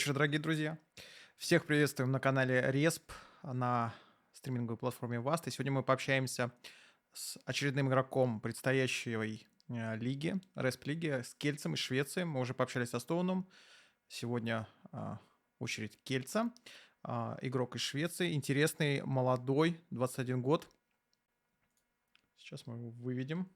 Вечер, дорогие друзья. Всех приветствуем на канале РЕСП на стриминговой платформе ВАСТ. И сегодня мы пообщаемся с очередным игроком предстоящей лиги, РЭСПЛИГи, с Кельцем из Швеции. Мы уже пообщались со Стоуном. Сегодня очередь Кельца, игрок из Швеции, интересный, молодой, 21 год. Сейчас мы его выведем.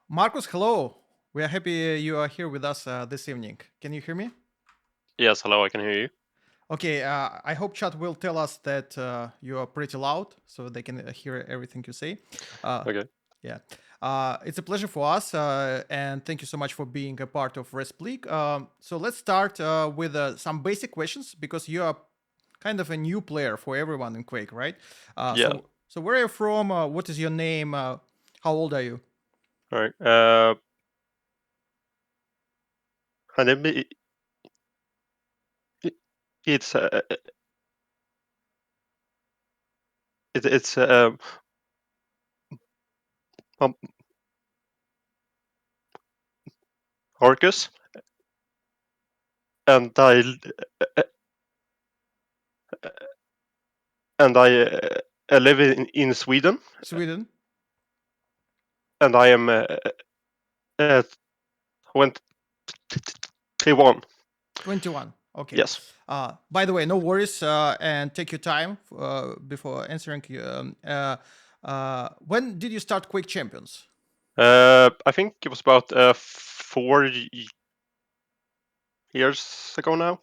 Marcus, hello. We are happy you are here with us this evening. Can you hear me? Yes, hello, I can hear you. Okay, I hope chat will tell us that you are pretty loud so they can hear everything you say. Okay. Yeah. It's a pleasure for us, and thank you so much for being a part of РЭСПЛИГА. So let's start with some basic questions because you are kind of a new player for everyone in QUAKE, right? Yeah. So where are you from? What is your name? How old are you? All right. And it's it's um, Marcus, and I live in Sweden, Sweden. and I am 21. 21. Okay. Yes. By the way, no worries, and take your time before answering. When did you start QUAKE Champions? I think it was about 4 years ago now.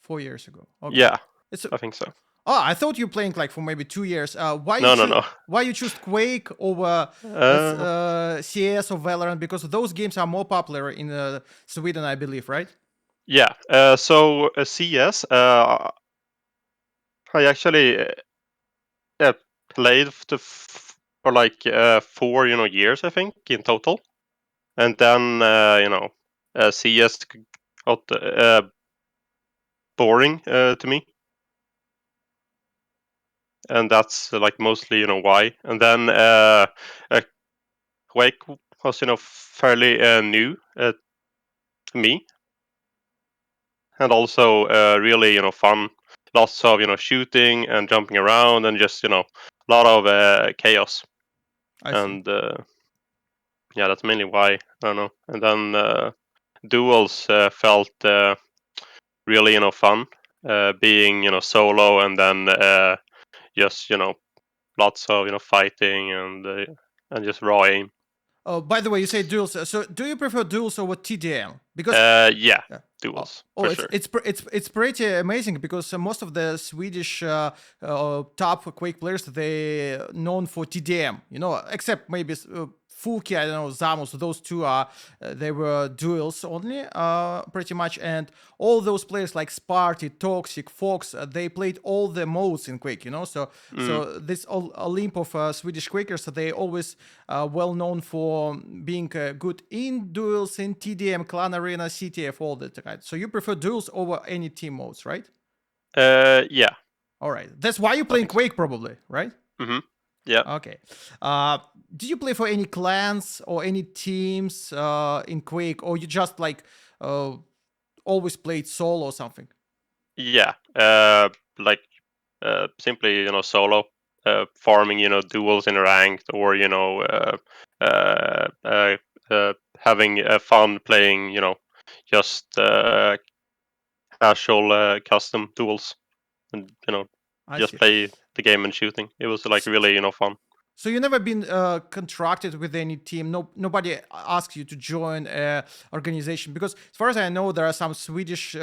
4 years ago. Okay. Yeah, It's I think so. Oh, I thought you were playing like for maybe 2 years. Why No. Why you choose QUAKE over CS or Valorant? Because those games are more popular in Sweden, I believe, right? Yeah. So CS. I actually played for like 4 years, I think, in total, and then CS got boring to me, and that's like mostly why. And then Quake was fairly new to me, and also really fun. Lots of shooting and jumping around, and just a lot of chaos. I see. And yeah, that's mainly why. I don't know. And then duels felt really fun, being solo, and then just lots of fighting and just raw aim. Oh, by the way, you say duels. So, do you prefer duels over TDM? Because Yeah, Yeah. duels Oh, for it's sure. it's pretty amazing because most of the Swedish top QUAKE players they known for TDM, except maybe Fuki, I don't know, Zamos. Those two are they were duels only, pretty much, and all those players like Sparty, Toxic, Fox, they played all the modes in QUAKE, So this Olymp of Swedish Quakers, they always well known for being good in duels, in TDM, Clan Arena, CTF, all that, right? So you prefer duels over any team modes, right? Yeah. All right. That's why you're playing QUAKE, probably, right? Mm-hmm. Yeah. Okay. Did you play for any clans or any teams in QUAKE, or you just like always played solo or something? Yeah. Like simply solo, farming duels in ranked, or having fun playing just casual custom duels, and I just see. play the game and shooting. It was like really fun. So you never been contracted with any team. No, nobody asks you to join a organization because, as far as I know, there are some Swedish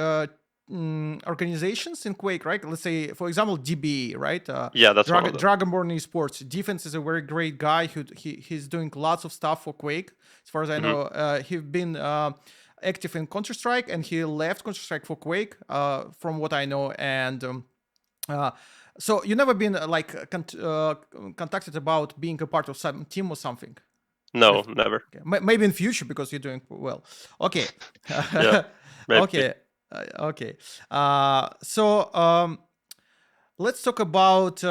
organizations in QUAKE, right? Let's say, for example, DB, right? Yeah, that's one of them. Dragonborn Esports. Defense is a very great guy. He's doing lots of stuff for QUAKE. As far as I know, he's been active in Counter-Strike, and he left Counter-Strike for QUAKE, from what I know, and. So you never been contacted about being a part of some team or something? No, never. Okay. Maybe in future because you're doing well. Okay. Yeah. maybe. Okay. Okay. So let's talk about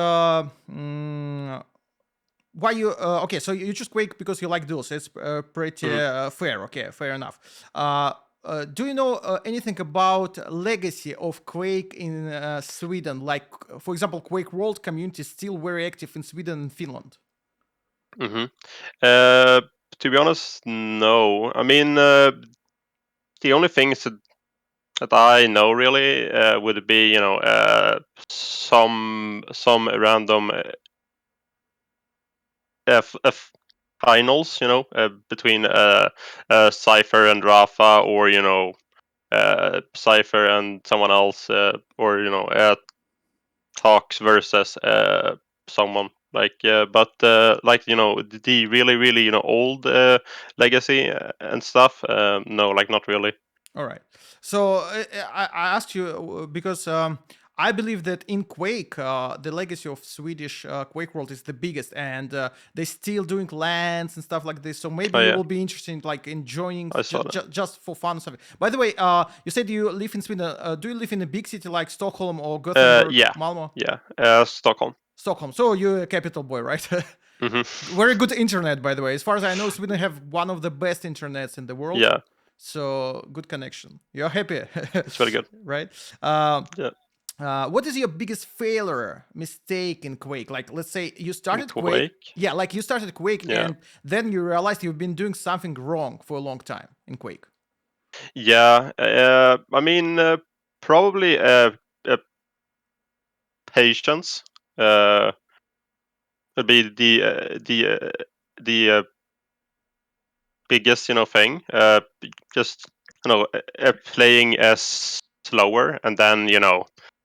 why you. Okay, so you choose Quake because you like duels. It's pretty fair. Okay, fair enough. Do you know anything about legacy of Quake in Sweden? Like, for example, Quake World community is still very active in Sweden and Finland. To be honest, no. I mean, the only things that I know really would be, some random finals, between Cypher and Rafa, or Cypher and someone else, or Talks versus someone. But the really old legacy and stuff. No, not really. All right. So I asked you because I believe that in Quake, the legacy of Swedish Quake world is the biggest, and they're still doing LANs and stuff like this. So maybe you will be interested, in joining just for fun or something. By the way, you said you live in Sweden. Do you live in a big city like Stockholm or Gothenburg, Malmo? Yeah, Stockholm. Stockholm. So you're a capital boy, right? Very good internet, by the way. As far as I know, Sweden have one of the best internets in the world. Yeah. So good connection. You're happy. It's very good. Right? Yeah. What is your biggest failure, mistake in Quake? Like, let's say you started Quake. Yeah, like you started Quake and then you realized you've been doing something wrong for a long time in Quake. Yeah. I mean, probably patience. Would be the biggest thing. Just playing as slower, and then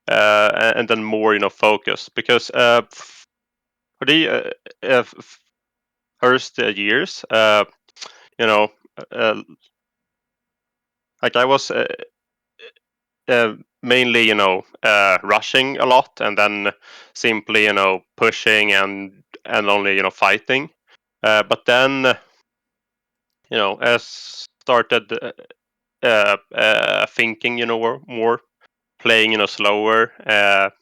and then more focus, because for the first years, like I was mainly rushing a lot, and then simply pushing and only fighting, but then started thinking more, playing slower,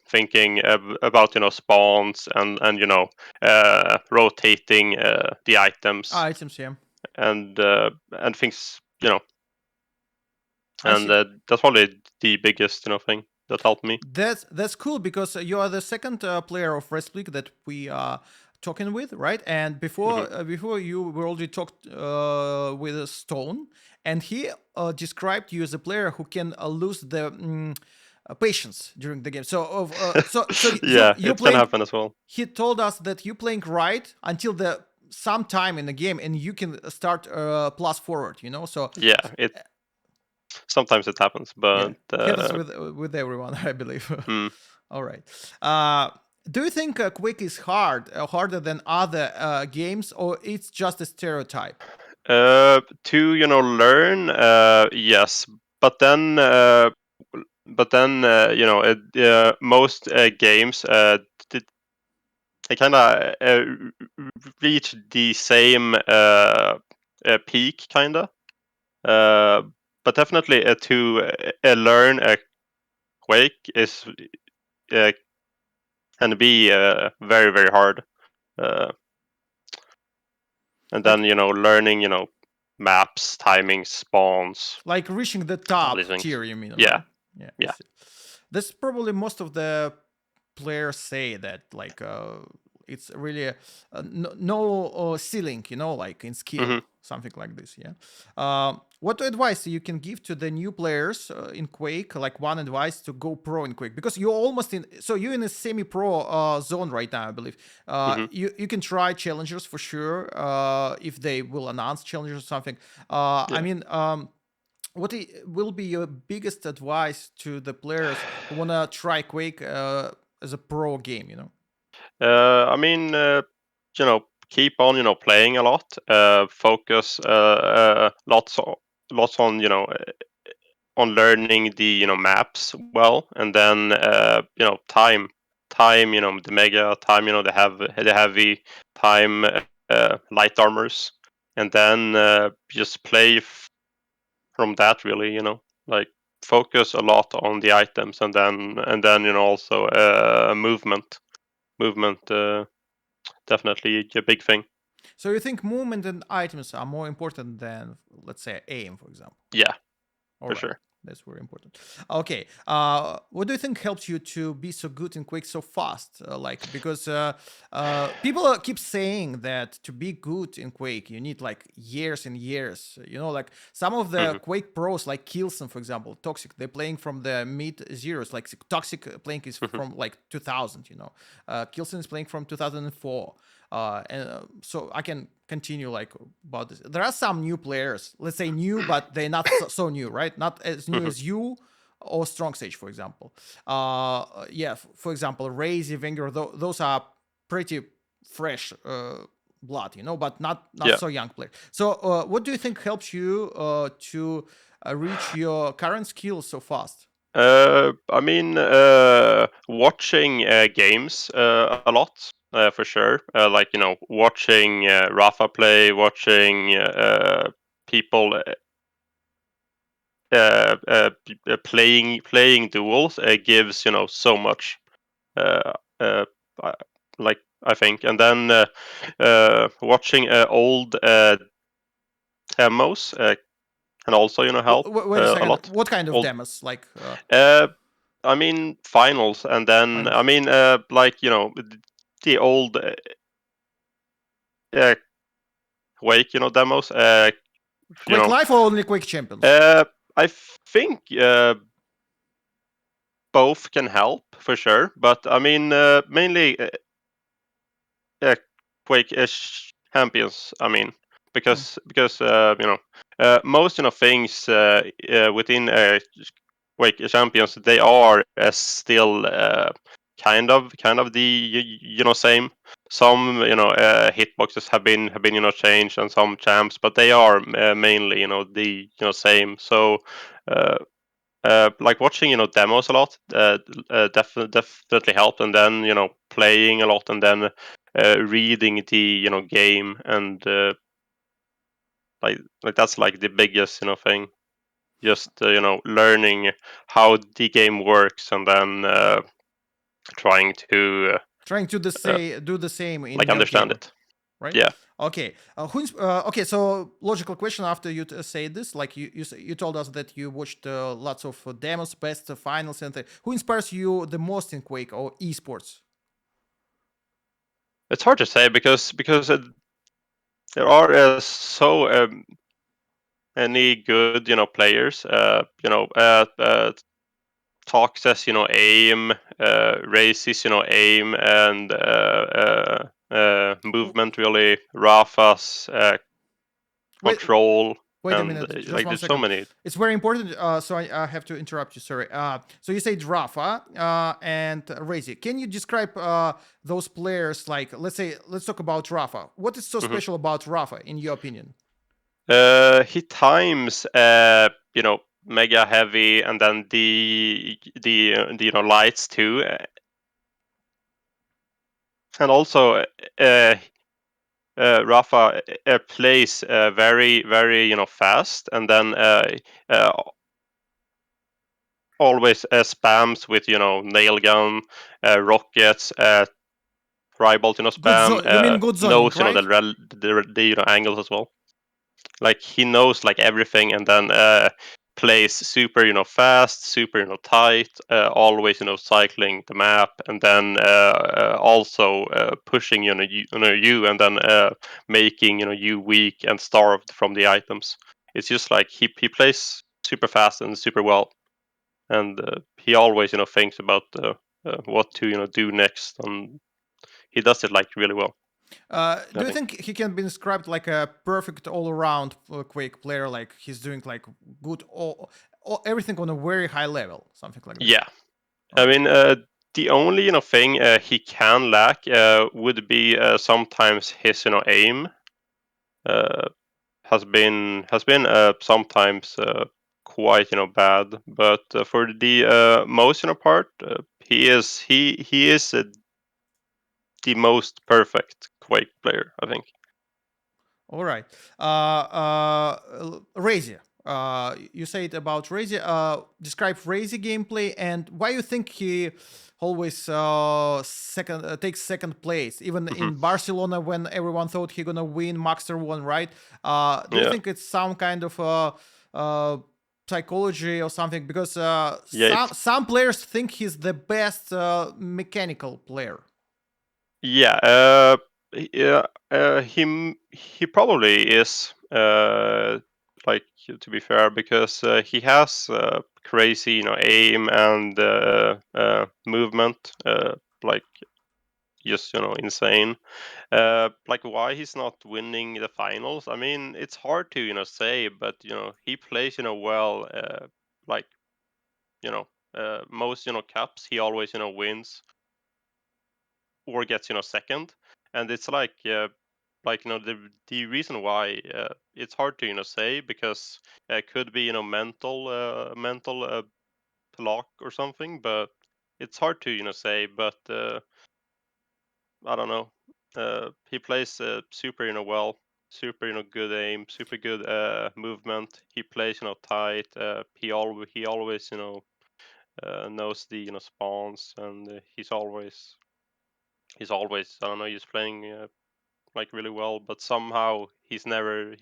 thinking about spawns and rotating the items. Yeah. And things, and that's probably the biggest thing that helped me. That's cool, because you are the second player of РЭСПЛИГA that we are talking with, right? And before you we already talked with Stone, and he described you as a player who can lose the patience during the game. So Yeah, you it can happen as well. He told us that you playing right until the some time in the game, and you can start plus forward. So yeah, sometimes it happens, but happens with everyone, I believe. All right. Do you think Quake is harder than other games, or it's just a stereotype? To learn, yes, but then most games they kind of reach the same peak, kind of. But definitely to learn a Quake is can be very, very hard. And then learning maps, timing, spawns, like reaching the top tier, you mean? Yeah, right? Yeah. That's probably most of the players say that, it's really no ceiling, like in skill, something like this. Yeah. What advice you can give to the new players in Quake? Like one advice to go pro in Quake, because you're almost you're in a semi-pro zone right now, I believe. You can try challengers for sure if they will announce challengers or something. I mean. What will be your biggest advice to the players who wanna try Quake as a pro game? I mean, keep on playing a lot. Focus lots on on learning the maps well, and then time the mega time, the heavy time, light armors, and then just play from that, really, like focus a lot on the items, and then also movement. Definitely a big thing. So you think movement and items are more important than, let's say, aim, for example? Yeah, All for right. sure. That's very important. Okay. What do you think helps you to be so good in Quake so fast? Because people keep saying that to be good in Quake, you need like years and years. Like some of the Quake pros, like Keltz, for example, Toxic, they're playing from the mid zeros. Like Toxic playing is from like 2000. Keltz is playing from 2004. So I can continue like about this. There are some new players, let's say new, but they're not so new, right? Not as new as you or Strong Sage, for example. For example, Razy, Wenger, those are pretty fresh blood, but not so young players. So what do you think helps you to reach your current skills so fast? I mean, watching games a lot, for sure. Like watching Rafa play, watching people playing duels gives so much. Like I think, and then watching old demos can also help Wait a second. a lot. What kind of demos? Like I mean finals, and then finals. I mean the old Quake demos. Quake Live or only Quake Champions? I think both can help for sure, but I mean mainly Quake champions. I mean because most things within Quake champions, they are still kind of the same. Some hitboxes have been changed, and some champs, but they are mainly the same. So like watching demos a lot definitely helped, and then playing a lot, and then reading the game, and like that's like the biggest thing. Just learning how the game works, and then trying to do the same in like your understand game, it. right? Yeah. Okay. Okay. So logical question after you say this, like you told us that you watched lots of demos, best finals, and who inspires you the most in Quake or esports? It's hard to say because there are so many good players. Talk says aim, races aim, and movement really. Rafa's Wait, control. wait a And minute, just like one there's so second. many. It's very important, so I have to interrupt you. Sorry. So you say Rafa and Razy. Can you describe those players? Like, let's talk about Rafa. What is so special about Rafa, in your opinion? He times mega heavy, and then the lights too, and also Rafa plays very very fast, and then uh, always spams with nail gun, rockets, Rybolt spam, You mean good zoning, knows right? the angles as well. Like he knows like everything, and then plays super fast, super tight, always cycling the map, and then also pushing you, and then making you weak and starved from the items. It's just like he plays super fast and super well, and he always thinks about what to do next, and he does it like really well. Do you think he can be described like a perfect all-around Quake player? Like he's doing like good everything on a very high level, something like that. Yeah, I mean the only thing he can lack would be sometimes his aim has been sometimes quite bad, but for the most part he is the most perfect Quake player, I think. All right. Razy. You said about Razy. Describe Razy gameplay and why you think he always takes second place, even Hmm. in Barcelona when everyone thought he gonna win. Maxter won, right? Do you Yeah, think it's some kind of psychology or something? Because yeah, it's some players think he's the best mechanical player. yeah, yeah. He probably is. Like to be fair, because he has crazy, aim and movement, like just insane. Like why he's not winning the finals? I mean, it's hard to say, but he plays well. Like most cups he always wins or gets second, and it's like the reason why it's hard to say, because it could be mental block or something, but it's hard to say. But I don't know. He plays super well, super good aim, super good movement. He plays tight. He always knows the spawns, and he's always I don't know, he's playing like really well, but somehow he's never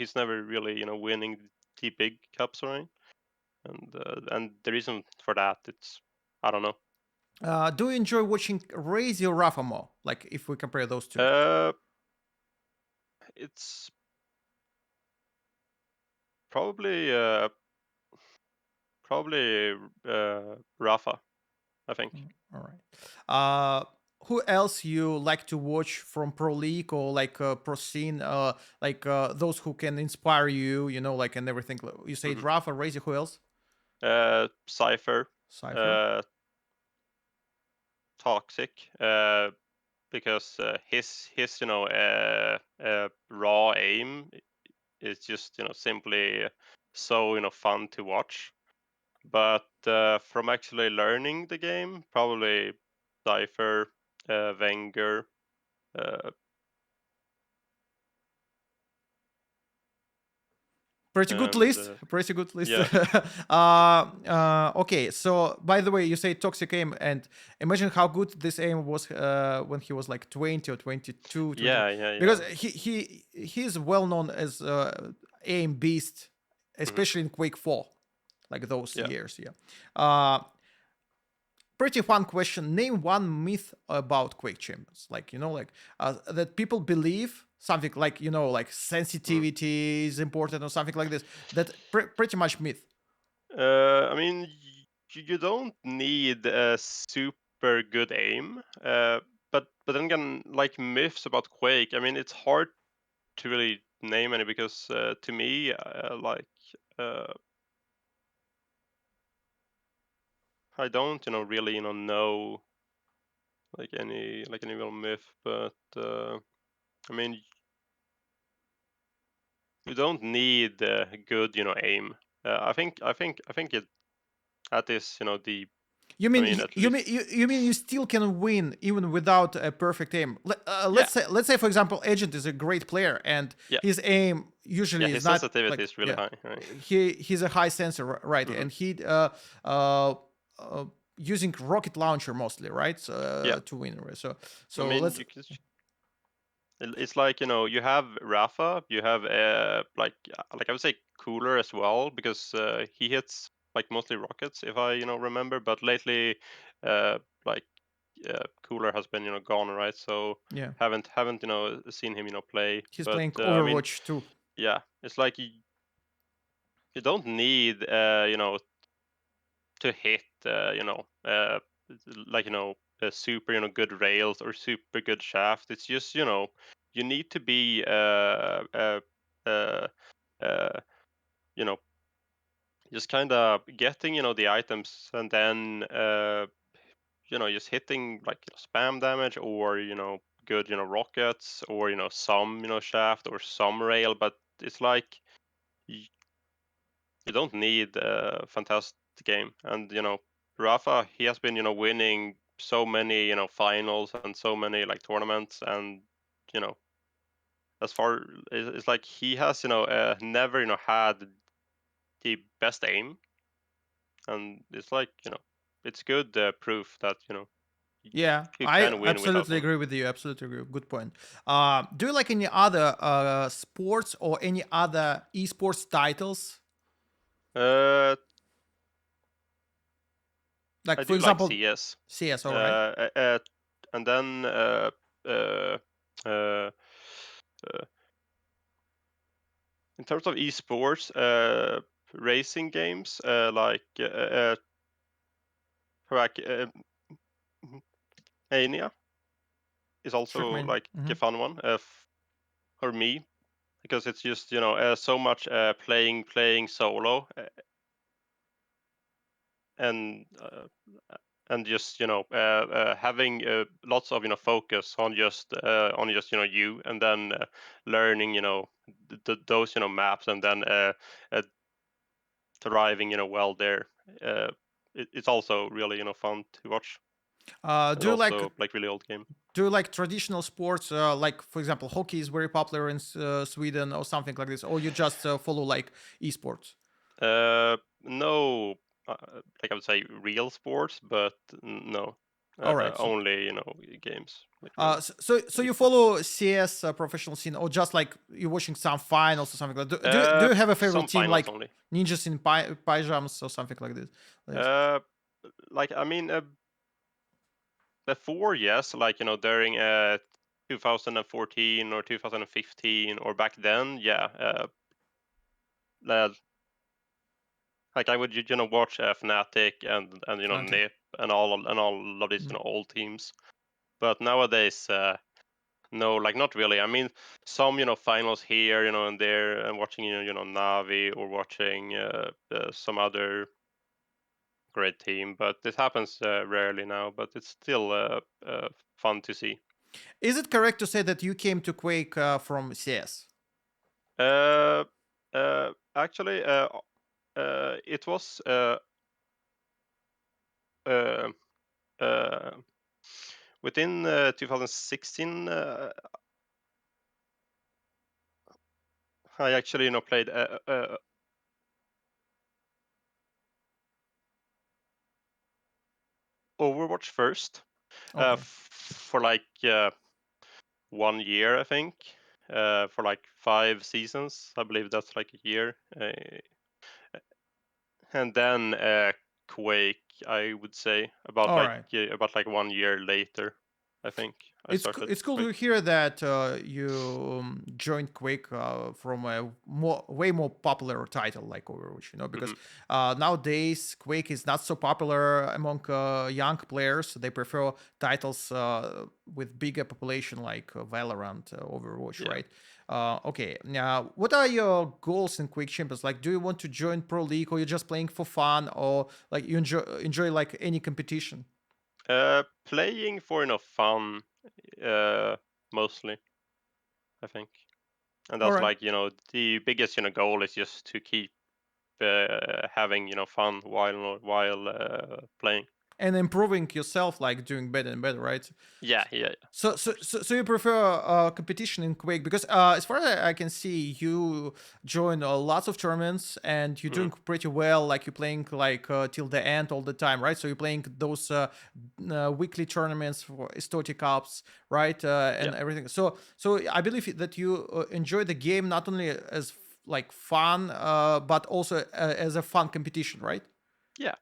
really winning the big cups, right? And the reason for that, it's I don't know. Do you enjoy watching Razy or Rafa more? Like if we compare those two. Uh, it's probably Rafa, I think. All right. Who else you like to watch from Pro League or like Pro Scene? Like those who can inspire you, like and everything. You said Hmm. Rafa, Razy. Who else? Cypher, Cypher. uh, Toxic, because his raw aim is just simply so fun to watch. But from actually learning the game, probably Cypher, Wenger. Uh, Pretty good and list. Pretty good list. Yeah, Okay, so by the way, you say toxic aim, and imagine how good this aim was when he was like 20 or 22, 20, yeah, yeah, yeah. because he's well known as aim beast, Hmm. especially in Quake 4, like those Yeah. years. Yeah. Uh, Pretty fun question. Name one myth about Quake champions, like like that people believe something like like Mm. sensitivity is important or something like this. That pretty much myth. I mean, you don't need a super good aim, but then again, like myths about Quake, I mean, it's hard to really name any, because to me, like uh, I don't really know like any real myth, but I mean, you don't need good aim. I think it that is the You I mean mean, at you least. mean you mean you still can win even without a perfect aim? Yeah, Let's say for example, Agent is a great player and yeah, his aim yeah. usually is His not sensitivity like, is really yeah, high, right? he's a high sensor, right? Hmm. And he uh, using rocket launcher mostly, right? So, Yeah, to win, right? So I so mean, let's. it's like you have Rafa, you have like I would say Cooler as well, because he hits like mostly rockets, if I remember. But lately, like Cooler has been gone, right? So Yeah, haven't seen him play. he's But playing I mean, Overwatch too. yeah, it's like you don't need to hit like super good rails or super good shaft. It's just you need to be uh, uh, you know just kind of getting the items, and then just hitting like spam damage, or good rockets, or some shaft or some rail. But it's like y- you don't need a fantastic game. And Rafa, he has been winning so many finals and so many like tournaments, and you know as far it's like he has never had the best aim, and it's like it's good proof that Yeah, you I can win without absolutely one. agree with you. Absolutely agree. Good point. Do you like any other sports or any other esports titles? Uh, Like I for do like example, CS. CS. All right. And then uh, uh, in terms of esports, racing games QUAKE, ARENA is also Trackmania. like a fun one for me, because it's just so much playing solo, and just having lots of focus on just you, and then learning those maps, and then uh, thriving well there. It's also really fun to watch, and Do you like also like really old game. traditional sports? Like for example, hockey is very popular in Sweden or something like this, or you just follow like esports? No, like I would say real sports, but no, All right. So, only games, like real so you esports. follow CS professional scene, or just like you're watching some finals or something like that? Do you have a favorite Some team finals like only. Ninjas in Pyjamas or something like this? Uh, like I mean, before, yes, like during 2014 or 2015 or back then, yeah. Uh, like I would watch Fnatic and Okay. NIP and all of these old teams. But nowadays, no, like not really. I mean, some finals here, and there, and watching Navi, or watching some other great team. But this happens rarely now. But it's still fun to see. Is it correct to say that you came to Quake from CS? Uh, Actually, it was uh, uh, within 2016. I actually played Overwatch first Okay. for like 1 year, I think. For like 5 seasons, I believe that's like a year. And then Quake, I would say All right. about like 1 year later, I think I started It's cool to Quake. hear that you joined Quake from a way more popular title like Overwatch, because Hmm. nowadays Quake is not so popular among young players. They prefer titles with bigger population like Valorant, Overwatch, Yeah. right? Okay. Now, what are your goals in Quake Champions? Like, do you want to join Pro League, or you're just playing for fun, or like you enjoy like any competition? Playing for fun, uh, mostly, I think, and All that's right. like the biggest goal is just to keep having fun while playing. And improving yourself, like doing better and better, right? Yeah, yeah, yeah. So you prefer competition in Quake because, as far as I can see, you join lots of tournaments and you're Mhm. doing pretty well. Like you're playing like till the end all the time, right? So you're playing those weekly tournaments for Estoti Cups, right? Yeah, And everything. So I believe that you enjoy the game not only as like fun, but also as a fun competition, right? yeah,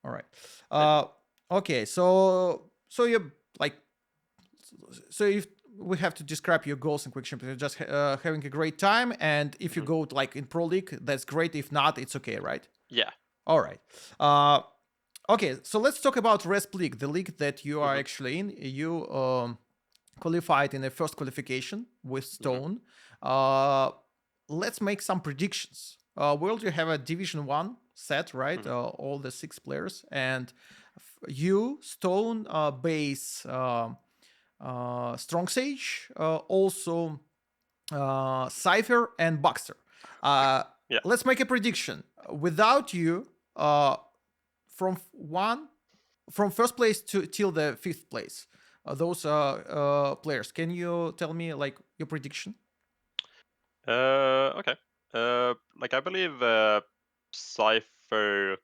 All right. I do. Okay. So you like so if we have to describe your goals in Quick Champions, you're just having a great time, and if you Hmm. go to, like in Pro League, that's great. If not, it's okay, right? Yeah. All right. Uh, okay, so let's talk about RESPLIGA, the league that you are Hmm. actually in. You qualified in the first qualification with Hmm. Stone. Let's make some predictions. Will you have a Division One set, right? Hmm. All the 6 players, and you, Stone, base. Strong Sage, also Cypher and Boxer. Uh, Yeah. let's make a prediction. Without you, from from first place to till the 5th place, those players. Can you tell me like your prediction? Okay. Like I believe Cypher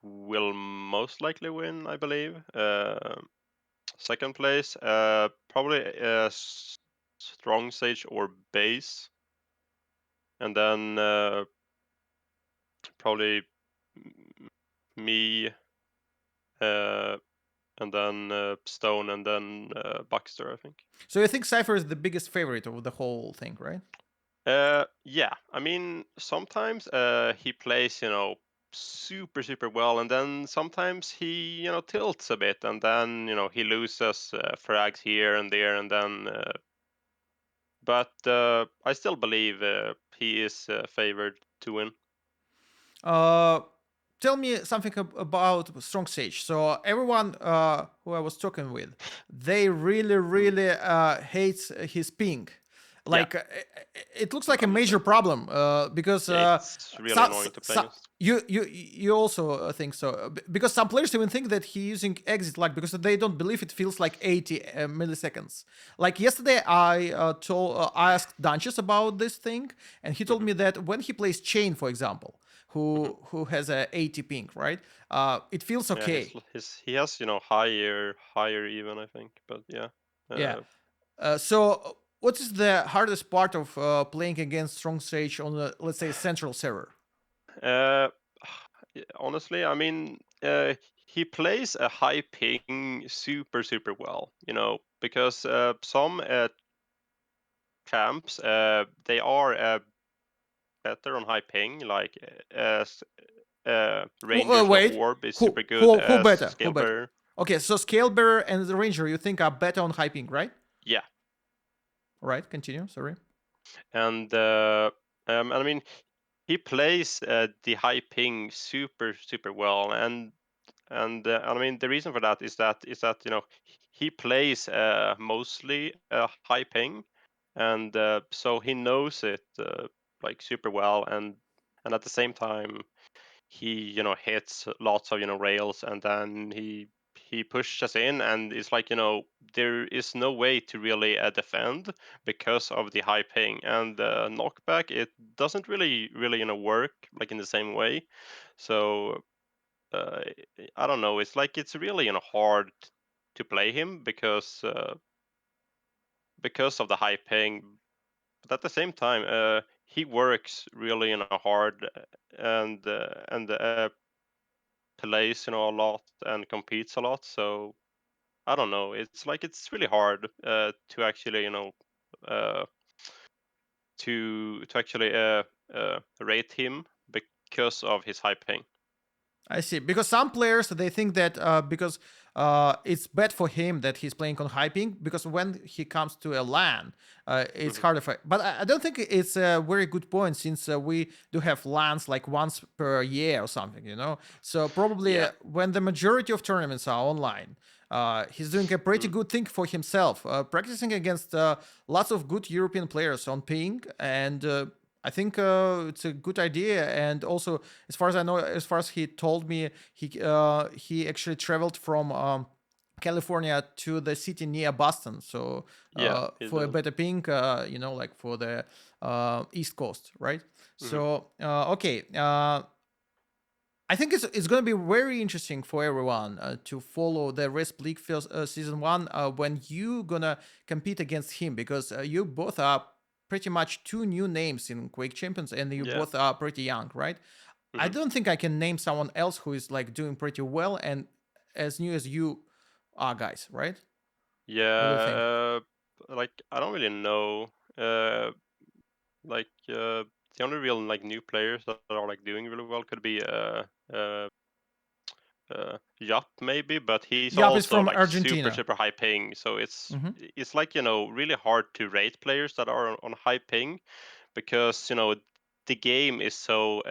will most likely win, I believe. Second place, probably Strong Sage or Base, and then probably me, and then Stone, and then Baxter, I think. So you think Cypher is the biggest favorite of the whole thing, right? Yeah. I mean, sometimes he plays, super well, and then sometimes he, tilts a bit, and then he loses frags here and there, and then. But I still believe he is favored to win. Tell me something about Strong Sage. So everyone who I was talking with, they really hates his ping. Yeah, Like it looks like a major problem because yeah, it's really annoying to play against. you also think so because some players even think that he's using exit lag because they don't believe it feels like 80 milliseconds. Like yesterday, I asked Dunches about this thing, and he told me that when he plays Chain, for example, who has a 80 ping, right? It feels Yeah, okay. he has higher even, I think, but yeah. Yeah. So what is the hardest part of playing against Strong Sage on the, let's say, central server? Uh, Honestly, I mean, he plays a high ping super well, because some champs they are better on high ping, like Rangers or Wait, Orb is super good who as better? Who better? Scalebearer. Okay, so Scalebearer and the Ranger you think are better on high ping, right? Yeah, Right. Continue. Sorry. and I mean, he plays the high ping super well, and I mean the reason for that is that he plays mostly high ping, and so he knows it like super well, and at the same time he hits lots of rails, and then he pushes in, and it's like there is no way to really defend because of the high ping, and knockback, it doesn't really work like in the same way. So uh, I don't know, it's like it's really hard to play him because of the high ping, but at the same time he works really hard, and plays a lot and competes a lot. So I don't know. It's like it's really hard to actually uh, to actually rate him because of his high ping. I see. Because some players they think that because it's bad for him that he's playing on high ping because when he comes to a LAN, it's Hmm. harder for. But I don't think it's a very good point since we do have LANs like once per year or something, you know. So probably Yeah. when the majority of tournaments are online. He's doing a pretty Mm. good thing for himself, practicing against lots of good European players on ping, and I think it's a good idea. And also, as far as I know, as far as he told me, he actually traveled from California to the city near Boston, so Yeah, he for a does. better ping, like for the East Coast, right? Hmm. So okay. I think it's going to be very interesting for everyone to follow the РЭСПЛИГA first, season one when you gonna compete against him because you both are pretty much two new names in Quake Champions and you Yeah. both are pretty young, right? I Hmm. don't think I can name someone else who is like doing pretty well and as new as you are, guys, right? What do you think? Yeah. Like I don't really know. Like the only real like new players that are like doing really well could be uh Yap maybe, but he's Yap is also from like Argentina. super high ping. So Hmm. it's like really hard to rate players that are on high ping because the game is so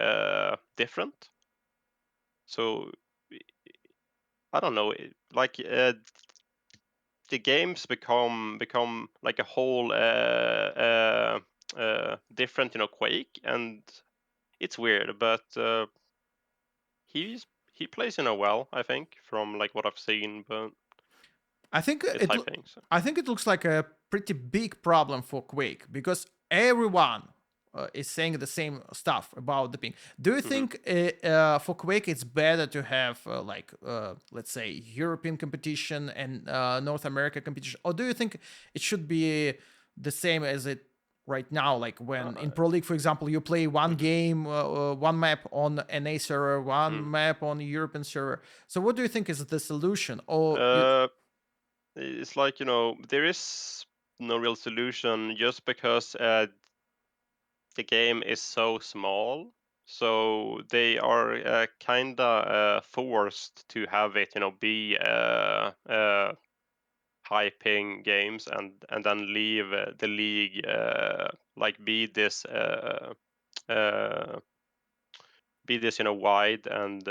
different. So I don't know, like the games become like a whole different Quake, and it's weird, but he plays well, I think, from like what I've seen, but I think it's high ping. So. I think it looks like a pretty big problem for Quake because everyone is saying the same stuff about the ping. Do you think for Quake it's better to have let's say European competition and North America competition, or do you think it should be the same as it right now? Like when in Pro League, for example, you play one game, one map on NA server, one map on European server. So what do you think is the solution? Or it's like, there is no real solution just because the game is so small. So they are kinda forced to have it, be high ping games and then leave the league like uh, be this wide and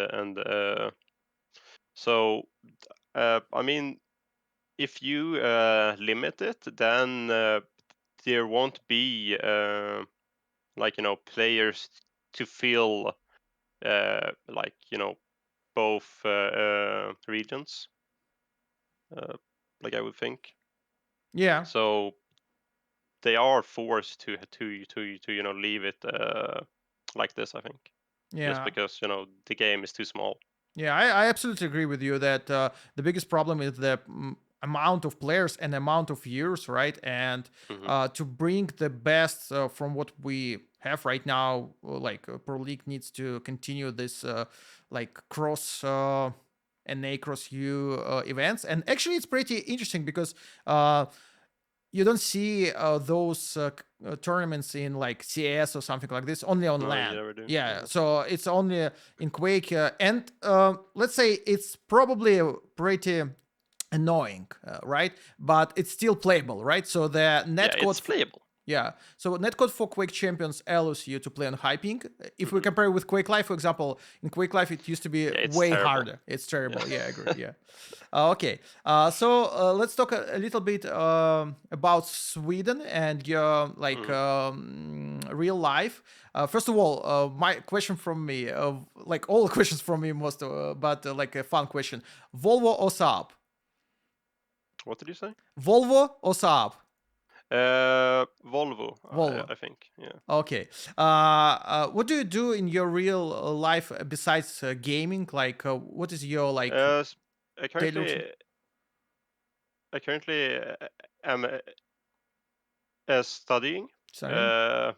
so I mean, if you limit it, then there won't be players to fill both regions, like I would think. yeah, So they are forced to leave it like this, I think, just yeah. because the game is too small. Yeah, I absolutely agree with you that the biggest problem is the amount of players and amount of years, right? And to bring the best from what we have right now, Pro League needs to continue this cross NA cross U events. And actually, it's pretty interesting because you don't see those tournaments in like CS or something like this, only on No, you LAN. never do. Yeah, so it's only in Quake, and let's say it's probably pretty annoying, right? But it's still playable, right? So the Yeah, netcode. it's playable. Yeah, so netcode for Quake champions allows you to play on high ping. If we compare with Quake Live, for example, in Quake Live it used to be It's way terrible. harder. It's terrible. Yeah, I agree. Yeah. Okay. So let's talk a little bit about Sweden and your real life. First of all, my question from me, like all questions from me, most, but like a fun question: Volvo or Saab? What did you say? Volvo or Saab? Volvo, Volvo. I think. Yeah. Okay. What do you do in your real life besides gaming? Like, what is your I daily routine? currently am studying Sorry,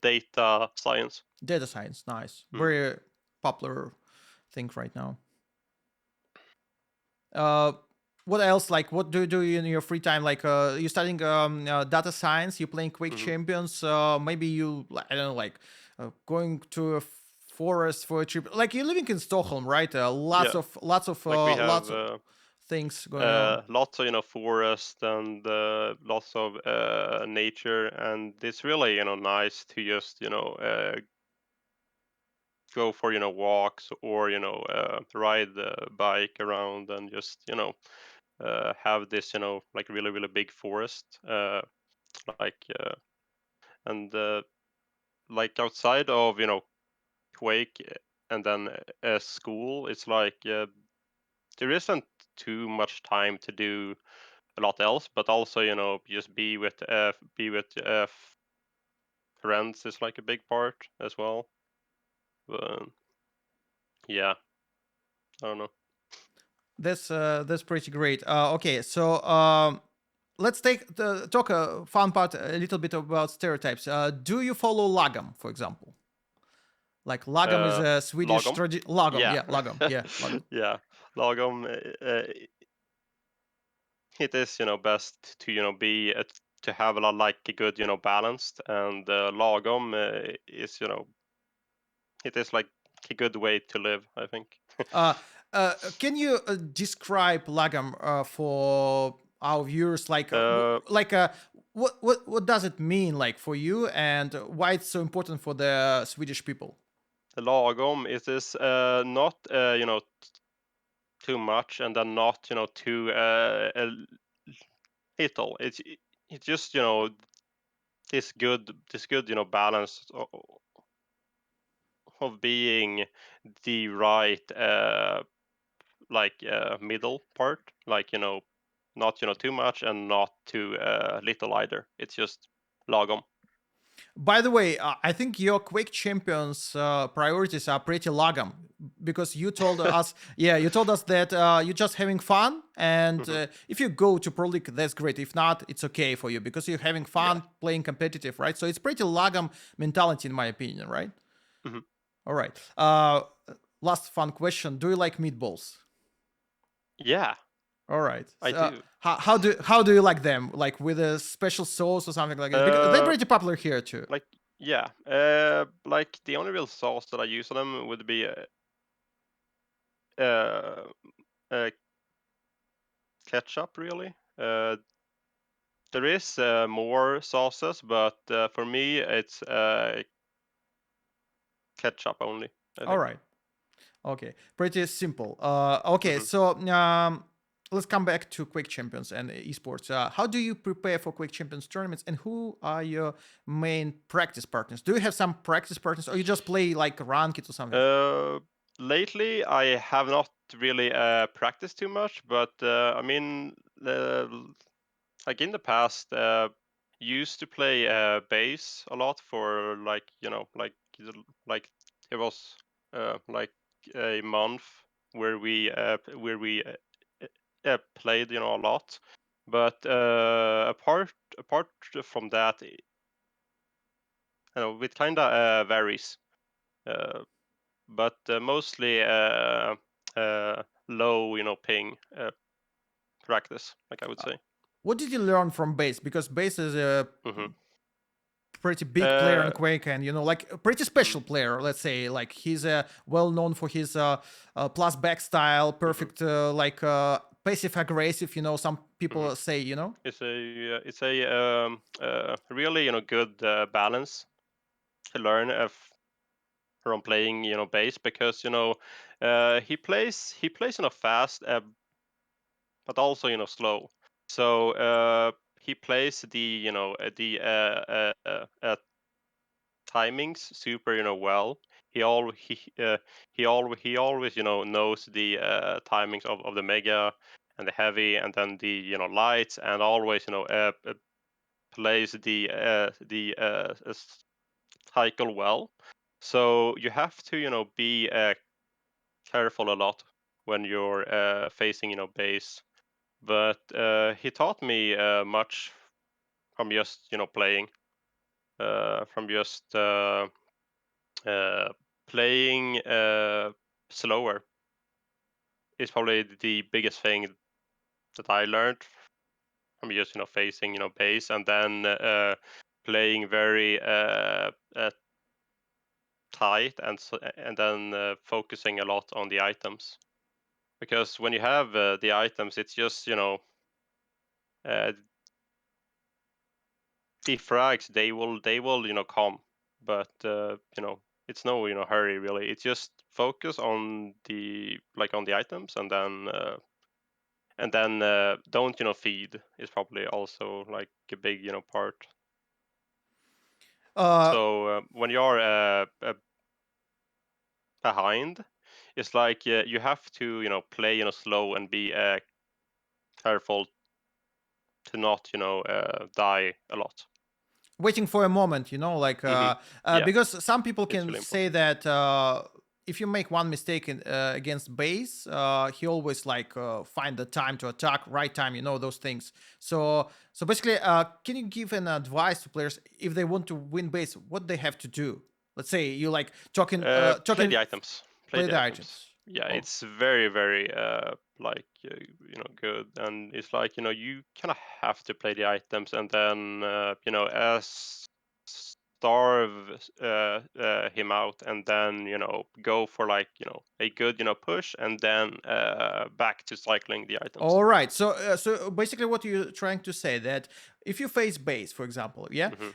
data science. data science. Nice. Mm. Very popular thing right now. Uh, what else? Like, what do you do in your free time? Like, you studying data science. You playing Quake Champions. Maybe you, I don't know, like going to a forest for a trip. Like you're living in Stockholm, right? Lots Yeah. of Like we have lots of things going on. lots of forest and lots of nature, and it's really nice to just go for walks or ride the bike around and just have this like really big forest like and like outside of Quake and then school, it's like there isn't too much time to do a lot else, but also just be with friends is like a big part as well. But yeah, I don't know. That's pretty great. Okay, so let's talk a fun part a little bit about stereotypes. Do you follow Lagom, for example? Like Lagom is a Swedish Lagom, Lagom, yeah. yeah, Lagom, yeah, Lagom. Yeah, lagom. It is best to be to have a lot like a good balanced, and lagom is it is like a good way to live, I think. Uh, can you describe Lagom for our viewers? Like, what does it mean like for you, and why it's so important for the Swedish people? Lagom is not too much and then not too little. It's just this good balance of being the right middle part, like not too much and not too little either. It's just lagom. By the way, I think your Quake Champions priorities are pretty lagom because you told us, you told us that you're just having fun, and if you go to Pro League, that's great. If not, it's okay for you because you're having fun playing competitive, right? So it's pretty lagom mentality, in my opinion, right? Mhm. All right. Last fun question: do you like meatballs? Yeah, All right. I So, do. how do you like them? Like with a special sauce or something like that? Because they're pretty popular here too. Like yeah, like the only real sauce that I use on them would be uh, uh, ketchup, really. There is more sauces, but for me, it's ketchup only, I All think. right. Okay. Pretty simple. Okay. Hmm. So let's come back to Quake Champions and esports. How do you prepare for Quake Champions tournaments, and who are your main practice partners? Do you have some practice partners, or you just play like ranked or something? Lately, I have not really practiced too much, but I mean, like in the past, used to play bass a lot for like like it was like a month where we played a lot, but apart from that, it kind of varies. Uh, but mostly low ping practice, like I would say. What did you learn from Base? Because Base is a Hmm. pretty big player in Uh, Quake, and like a pretty mm, special player. Let's say like he's well known for his plus back style, mhm. perfect like passive aggressive. Some Hmm. people say. It's a really good balance to learn from playing bass, because he plays fast, but also slow. So he plays the timings super well. He always knows the timings of the mega and the heavy, and then the lights, and always plays the cycle well. So you have to be careful a lot when you're facing base. But he taught me much from just playing, from just uh, playing slower is probably the biggest thing that I learned from just facing base, and then playing very tight, and then focusing a lot on the items, because when you have the items, it's just uh, the frags, they will come, but it's no hurry really. It's just focus on the items, and then don't feed is probably also like a big part. Uh, So when you're behind, it's like you have to play slow, and be careful to not die a lot. Waiting for a moment, like Hmm. Yeah, because some people it's can really say important. that if you make one mistake against base, he always like find the time to attack, right time, those things. So basically, can you give an advice to players if they want to win base, what they have to do? Let's say you like Play talking the items. Play play the the items. items. Yeah, Oh, it's very, very like good, and it's like you kind of have to play the items, and then as starve him out, and then go for like a good push, and then back to cycling the items. all right. So basically, what you're trying to say that if you face base, for example, Hmm.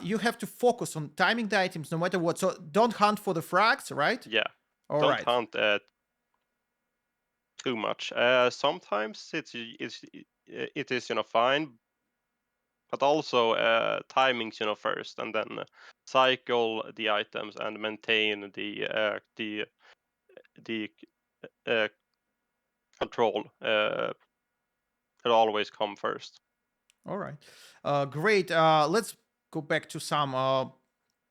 you have to focus on timing the items no matter what. So don't hunt for the frags, right? Yeah, All don't right. hunt too much. Sometimes it is fine, but also timings first, and then cycle the items, and maintain the uh, control. It always come first. All right. Great. Let's go back to some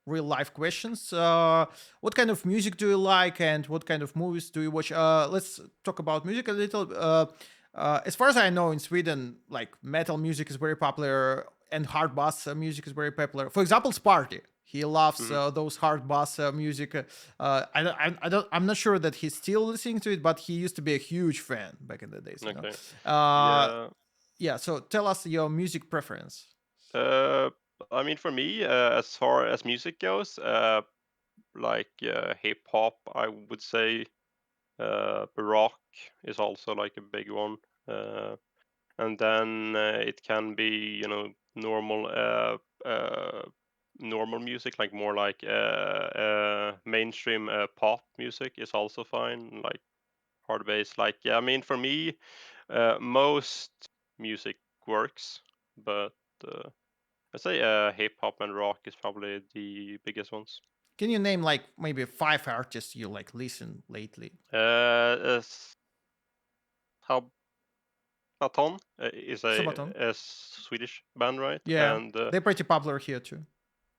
real life questions. What kind of music do you like, and what kind of movies do you watch? Let's talk about music a little. As far as I know, in Sweden, like metal music is very popular, and hard bass music is very popular. For example, Sparty. He loves those hard bass music. I'm not sure that he's still listening to it, but he used to be a huge fan back in the days. You know? Okay. Uh, Yeah. yeah. So tell us your music preference. I mean, for me, as far as music goes, like hip hop, I would say rock is also like a big one. And then it can be, normal normal music, like more like mainstream pop music is also fine, like hard bass. Like, yeah, I mean, for me, most music works, but I say hip hop and rock is probably the biggest ones. Can you name like maybe 5 artists you like listen lately? How Sabaton is Sabaton. a Swedish band, right? Yeah, And they're pretty popular here too.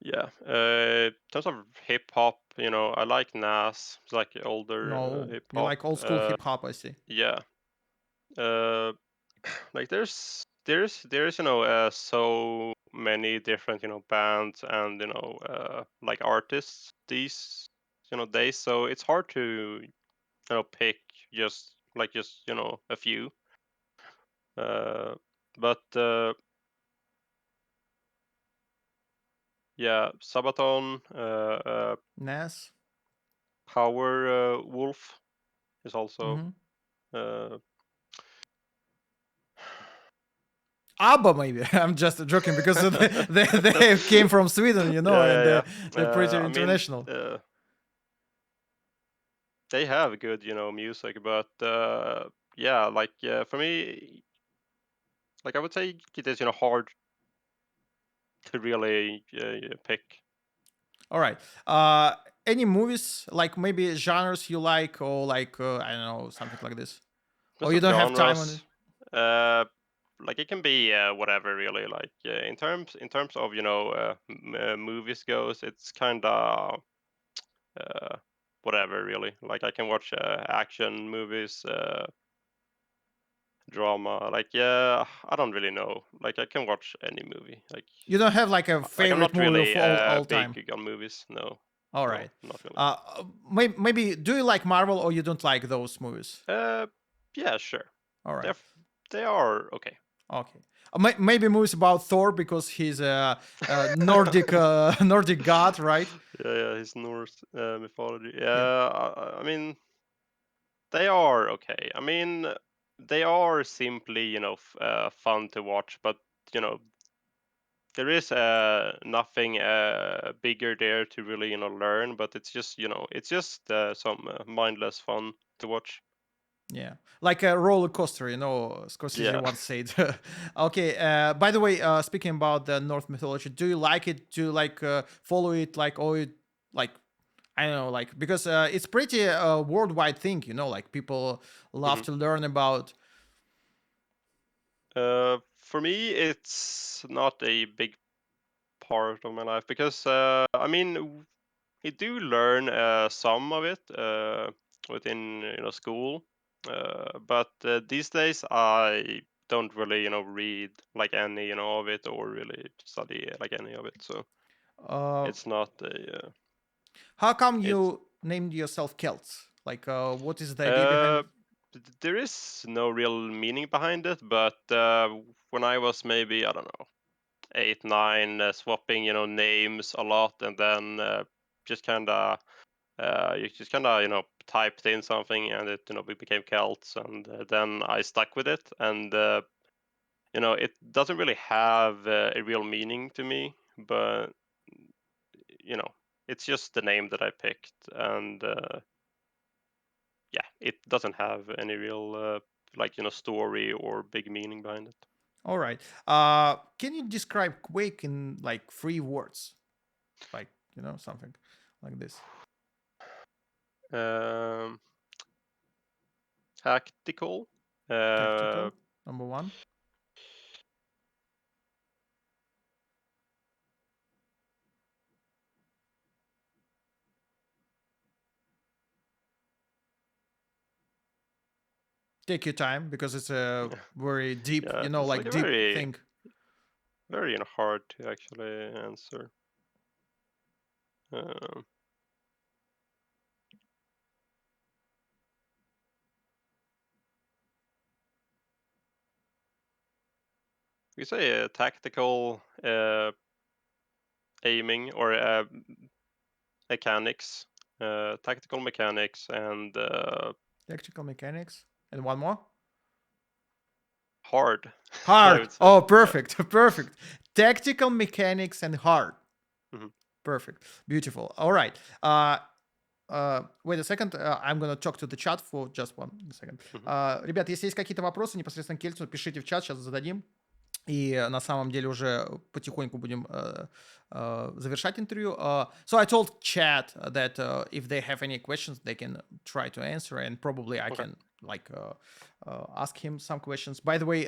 yeah, in terms of hip hop, I like Nas. It's like older No, hip you hop. like old school hip hop, I see. Yeah, uh, like there's so many different bands and like artists these days. So it's hard to pick just a few. But yeah, Sabaton, Nas. Power Wolf is also. Mm-hmm. Uh, ABBA, maybe. I'm just joking because they came from Sweden, you know, and yeah, yeah. they're pretty I mean, international. they have good, music, but yeah, like for me, like I would say it is, hard to really pick. All right. Any movies like maybe genres you like, or like I don't know, something like this, or Because you of don't have time on it? genres, like it can be whatever really. Like in terms of movies goes, it's kind of uh, whatever really. Like I can watch action movies, drama. Like yeah, I don't really know. Like I can watch any movie. You don't have like a Like I'm favorite not movie of really all big time. on movies. No, All no, right. not really. Maybe do you like Marvel, or you don't like those movies? Yeah, sure. All They're right. they are okay. Okay. Maybe movies about Thor because he's a Nordic Nordic god, right? Yeah, his Norse mythology. Yeah. I mean, they are okay. I mean, they are simply fun to watch, but you know there is nothing bigger there to really learn. But it's just some mindless fun to watch. Yeah, like a roller coaster, you know. Scorsese Yeah. once said. Okay. By the way, speaking about the North mythology, do you like it? Do you like follow it? Like, or it, like I don't know, like because it's pretty worldwide thing, you know. Like people love hmm to learn about. For me, it's not a big part of my life because I mean we do learn some of it within school, but these days I don't really read like any of it or really study like any of it. So Uh, it's not a how come it's you named yourself Keltz? Like, what is the idea behind uh it? there is no real meaning behind it, but when I was maybe I don't know 8, 9, swapping names a lot, and then just kind of you just kind of typed in something, and it became Celts, and then I stuck with it, and it doesn't really have a real meaning to me, but you know it's just the name that I picked, and yeah, it doesn't have any real like story or big meaning behind it. All right. Can you describe Quake in like 3 words? Like, you know, something like this. Um, Tactical. Uh, Tactical, number one. take your time because it's a very deep, Yeah, you know, it's like like a deep very, thing. very hard to actually answer. Um, we say tactical aiming or mechanics, tactical mechanics, and Electrical mechanics. And one more. hard. I Hard. would say. Oh, Yeah. perfect. Perfect. Tactical mechanics and hard. Mhm. Perfect. Beautiful. All right. Wait a second. I'm gonna talk to the chat for just one second. Mhm. Ребят, если есть какие-то вопросы непосредственно к Кельцу, пишите в чат, сейчас зададим. И на самом деле уже потихоньку будем завершать интервью. So I told chat that if they have any questions, they can try to answer, and probably I Okay. can like ask him some questions. By the way,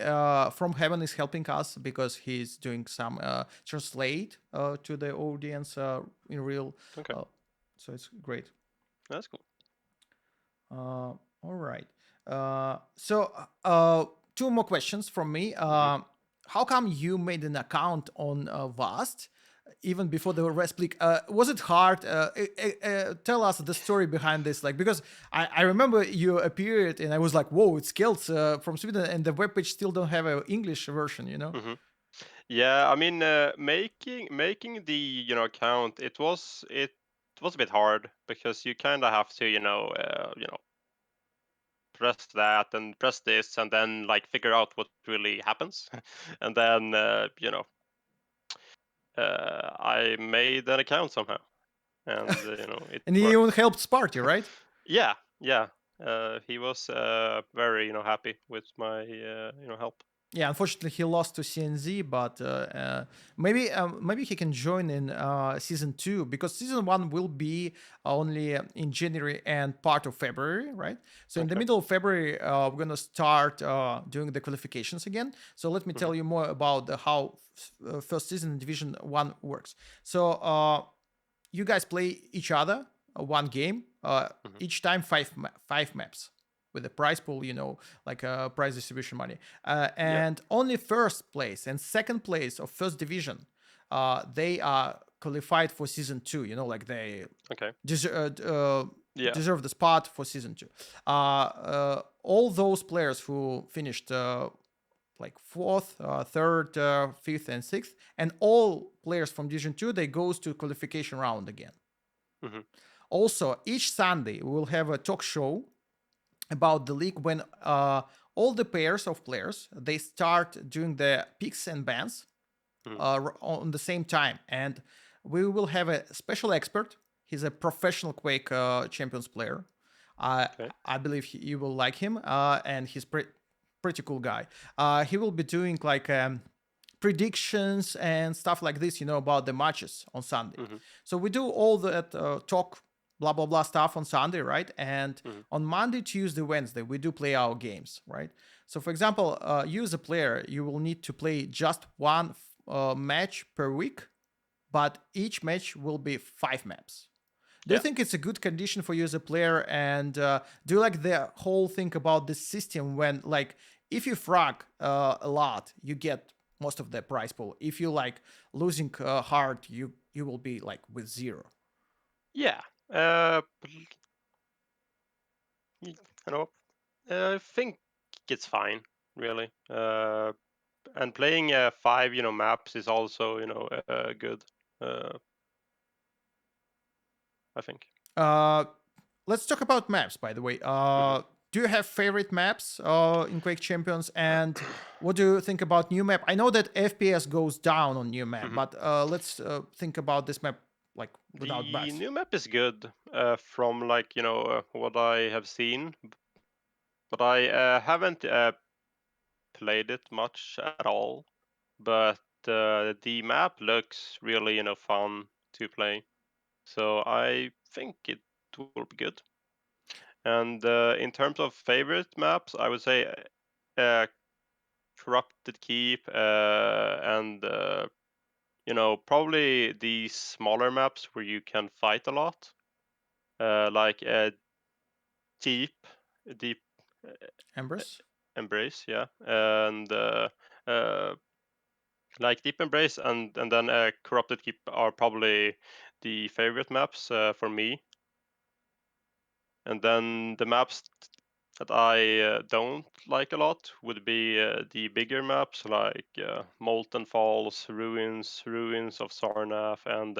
From Heaven is helping us because he's doing some translate to the audience in real. Okay. So it's great. That's cool. All right. Two more questions from me. How come you made an account on Vast even before the РЭСПЛИГA? Was it hard? Tell us the story behind this. Like, because I remember you appeared and I was like, whoa, it's Keltz from Sweden, and the webpage still don't have an English version, you know? Yeah, I mean, making the account, it was a bit hard because you kind of have to press that and press this and then like figure out what really happens, and then I made an account somehow, and it And he even worked. helped Sparty, right? Yeah, yeah. He was very happy with my help. Yeah, unfortunately, he lost to CNZ, but maybe he can join in season 2 because season 1 will be only in January and part of February, right? So in the Okay. middle of February, we're gonna start doing the qualifications again. So let me tell you more about how first season in Division 1 works. So you guys play each other one game, each time five maps with the prize pool, like prize distribution money. And only first place and second place of first division, they are qualified for season 2, like they Okay. deserve Yeah. the spot for season 2. All those players who finished like fourth, third, fifth, and sixth, and all players from Division 2, they goes to qualification round again. Also, each Sunday we will have a talk show about the league when all the pairs of players, they start doing the picks and bans on the same time, and we will have a special expert. He's a professional QUAKE champions player. Okay. I believe you will like him, and he's pretty cool guy. He will be doing like predictions and stuff like this, about the matches on Sunday. So we do all that talk, blah blah blah stuff on Sunday, right? And on Monday, Tuesday, Wednesday, we do play our games, right? So for example, you as a player, you will need to play just one match per week, but each match will be 5 maps. Do you think it's a good condition for you as a player? And do you like the whole thing about the system when, like, if you frag a lot, you get most of the prize pool. If you like losing hard, you will be like with 0. Yeah. I think it's fine, really. And playing 5, maps is also, good. I think. Let's talk about maps, by the way. Do you have favorite maps in Quake Champions? And what do you think about new map? I know that FPS goes down on new map, but let's think about this map like without The bugs. new map is good from like what I have seen, but I haven't played it much at all. But the map looks really fun to play, so I think it will be good. And in terms of favorite maps, I would say Corrupted Keep and probably the smaller maps where you can fight a lot, like deep, deep. Embrace. Embrace, yeah, and like Deep Embrace and then Corrupted Keep are probably the favorite maps for me. And then the maps that I don't like a lot would be the bigger maps like Molten Falls, Ruins of Sarnath, and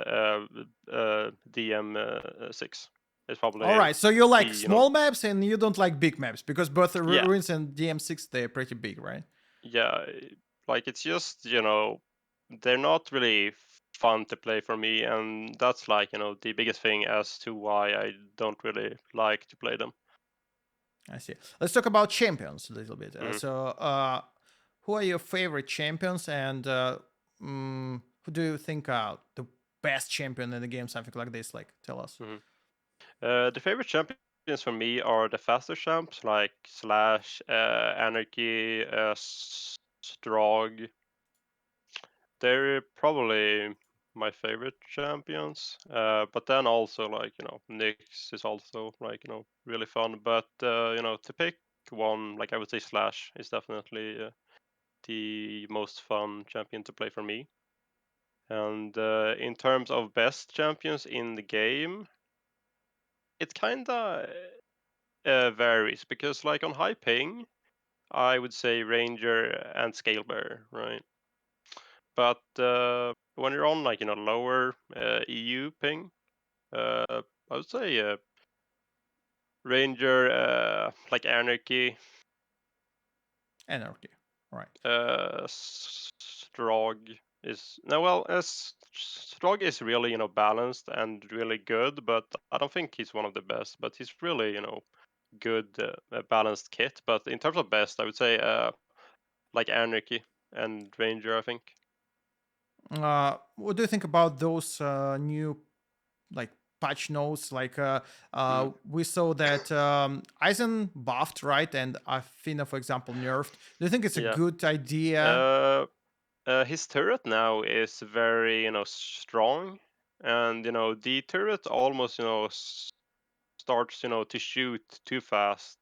DM6. It's All probably right, so you the like small maps and you don't like big maps because both yeah, Ruins and DM6 they're pretty big, right? yeah, like it's just they're not really fun to play for me, and that's like the biggest thing as to why I don't really like to play them. I see. Let's talk about champions a little bit. Mhm, Who are your favorite champions, and who do you think are the best champion in the game? Something like this. Like, tell us. mhm. The favorite champions for me are the faster champs like Slash, Anarchy, Strog. They're probably my favorite champions. But then also like Nyx is also like really fun. But to pick one, like I would say Slash is definitely the most fun champion to play for me. And in terms of best champions in the game, it kinda varies because like on high ping, I would say Ranger and Scalebearer, right? But when you're on like lower EU ping, I would say Ranger, like Anarchy, Anarchy. All right. Strog is no well Strog is really balanced and really good, but I don't think he's one of the best. But he's really good balanced kit. But in terms of best, I would say like Anarchy and Ranger, I think. What do you think about those new like patch notes? Like, Mm. we saw that Eisen buffed, right, and Athena, for example, nerfed. Do you think it's a Yeah. good idea? Uh, his turret now is very strong, and the turret almost starts to shoot too fast.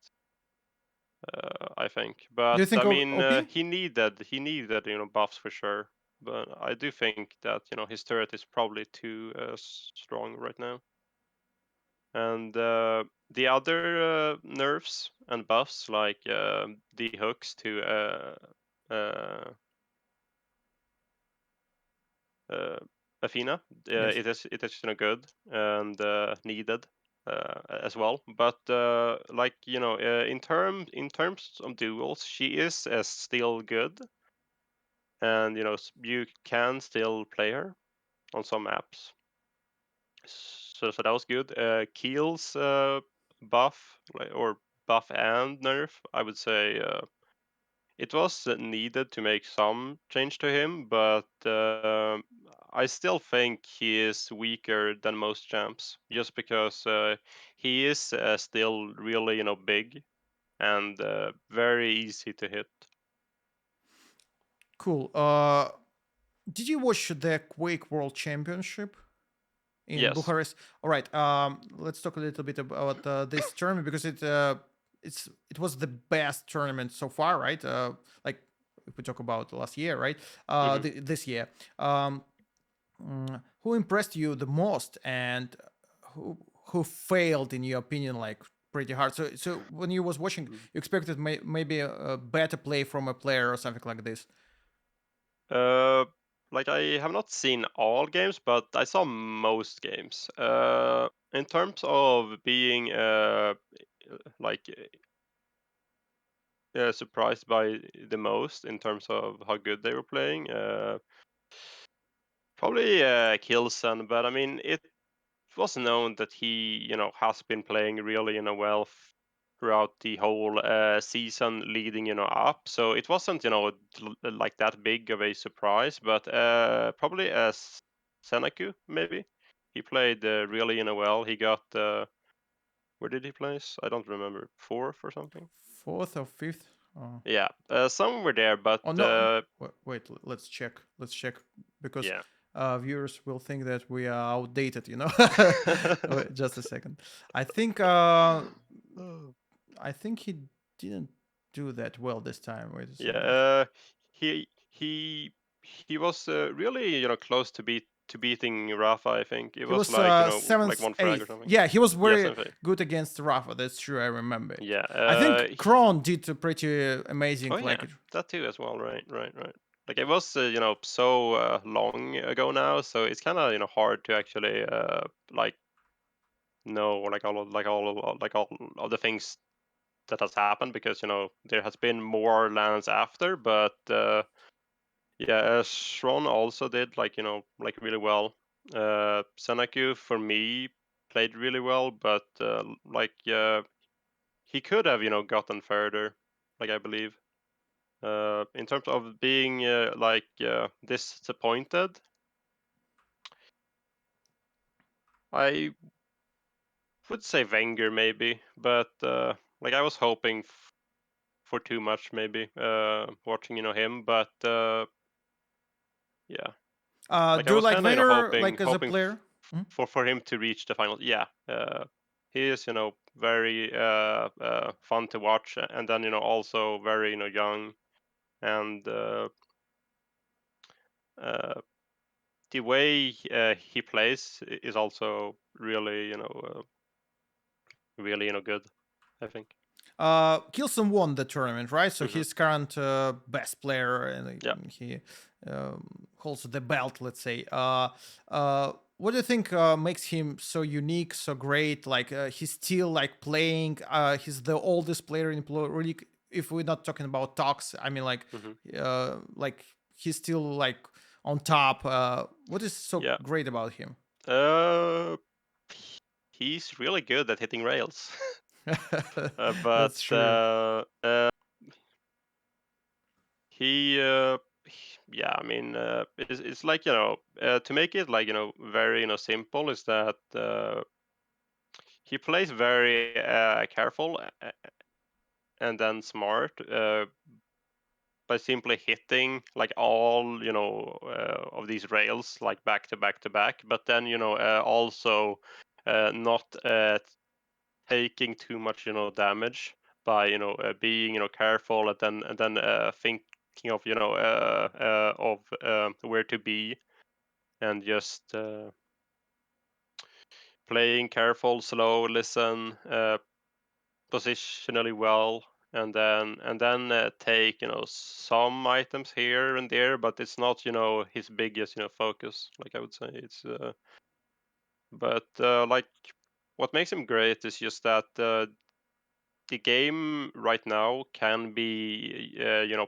I think, Do but you think I mean OP? he needed buffs for sure. But I do think that his turret is probably too strong right now. And the other nerfs and buffs like the hooks to uh, uh, Athena. Yes. It is good and needed as well. But like in terms of duels, she is still good, and you can still play her on some maps. So that was good. Keel's buff or buff and nerf, I would say. It was needed to make some change to him, but I still think he is weaker than most champs, just because he is still really big and very easy to hit. Cool. Did you watch the Quake World Championship in Yes. Bucharest? All right. Let's talk a little bit about this tournament because it was the best tournament so far, right? Like if we talk about last year, right? Hmm. This year. Who impressed you the most, and who failed in your opinion, like pretty hard? So when you was watching, you expected maybe a better play from a player or something like this. Uh, like I have not seen all games, but I saw most games. In terms of being like surprised by the most in terms of how good they were playing. Probably Kilson, but I mean it was known that he has been playing really well throughout the whole season leading up. So it wasn't like that big of a surprise, but probably as Senaku maybe he played really well. He got where did he place? I don't remember, fourth or something. Fourth or fifth? Oh, Yeah, somewhere there, but oh no. Wait, let's check. Let's check because yeah. viewers will think that we are outdated. Wait, just a second. I think. Oh. I think he. didn't do that well this time. Wait a second. Yeah, he was really close to beating Rafa. I think it He was was like like seventh, one frag or eighth. something. Yeah, he was Yeah, very 7th. good against Rafa. That's true. I remember it. Yeah. I think Kron did a pretty amazing. Oh yeah, that too as well. Right. Like it was so long ago now, so it's kind of hard to actually like know all of the things that has happened, because there has been more lands after, but yeah, Shron also did like really well. Senaku for me played really well, but he could have gotten further, like I believe. In terms of being disappointed, I would say Wenger maybe, but like I was hoping for too much maybe watching him, but yeah, like I Do you was like kind of Wenger hoping like as a player? Hmm? for him to reach the finals. Yeah, he is very fun to watch, and then also very young, and uh, the way he plays is also really really good, I think. Kilson won the tournament, right? So Hmm. he's current best player, and Yeah. he holds the belt. Let's say. What do you think makes him so unique, so great? Like he's still like playing. He's the oldest player in Pro League. If we're not talking about talks, I mean Hmm. like he's still like on top. What is so Yeah. great about him? Uh, he's really good at hitting rails. But That's true. he yeah, I mean it's like to make it like very simple, is that he plays very careful and then smart, by simply hitting like all of these rails like back to back to back, but then also not taking too much damage by being careful, and then thinking of where to be, and just playing careful, slow, listen, positionally well, and then take some items here and there, but it's not his biggest focus, like I would say. It's but like what makes him great is just that the game right now can be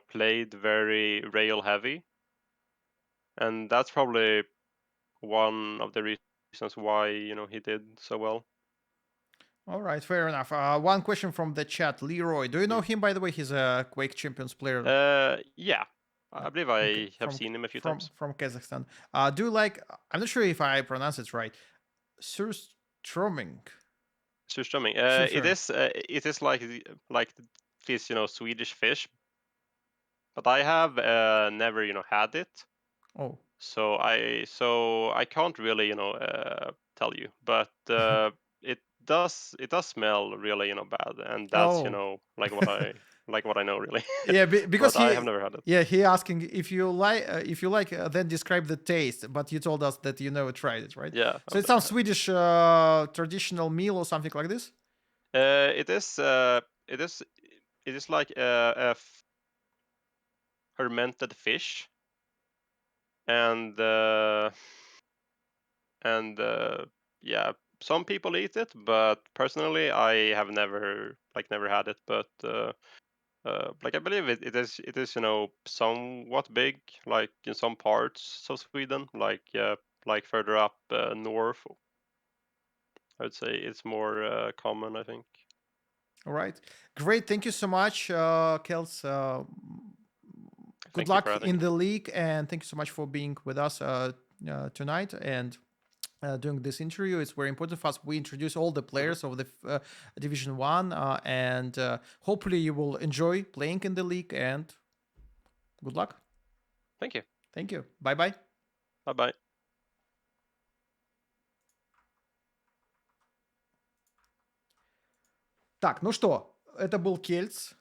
played very rail heavy, and that's probably one of the reasons why he did so well. All right, fair enough. One question from the chat, Leroy. Do you know Mm. him, by the way? He's a Quake Champions player. Yeah, I believe Okay, I have seen him a few times. from Kazakhstan. Do you like? I'm not sure if I pronounce it right. Surströmming. Surströmming. Sure, It sure. is like like this Swedish fish, but I have never had it, Oh, so I can't really tell you, but it does smell really bad, and that's oh. like what I know really. Yeah, because But I have never had it. yeah, he asking if you like, then describe the taste. But you told us that you never tried it, right? Yeah, So I've it never sounds had it. Swedish traditional meal or something like this. It is it is like fermented fish, and and yeah, some people eat it, but personally I have never had it. But like I believe it is somewhat big, like in some parts of Sweden, like further up north, I would say it's more common, I think. All right, great. Thank you so much, Keltz. Good Thank you for luck having in me. the league, and thank you so much for being with us tonight and doing this interview. It's very important for us. We introduce all the Hmm. players of the Division One, and hopefully you will enjoy playing in the league. And good luck. Thank you. Thank you. Bye bye. Bye bye. Так, ну что, это был Кельц.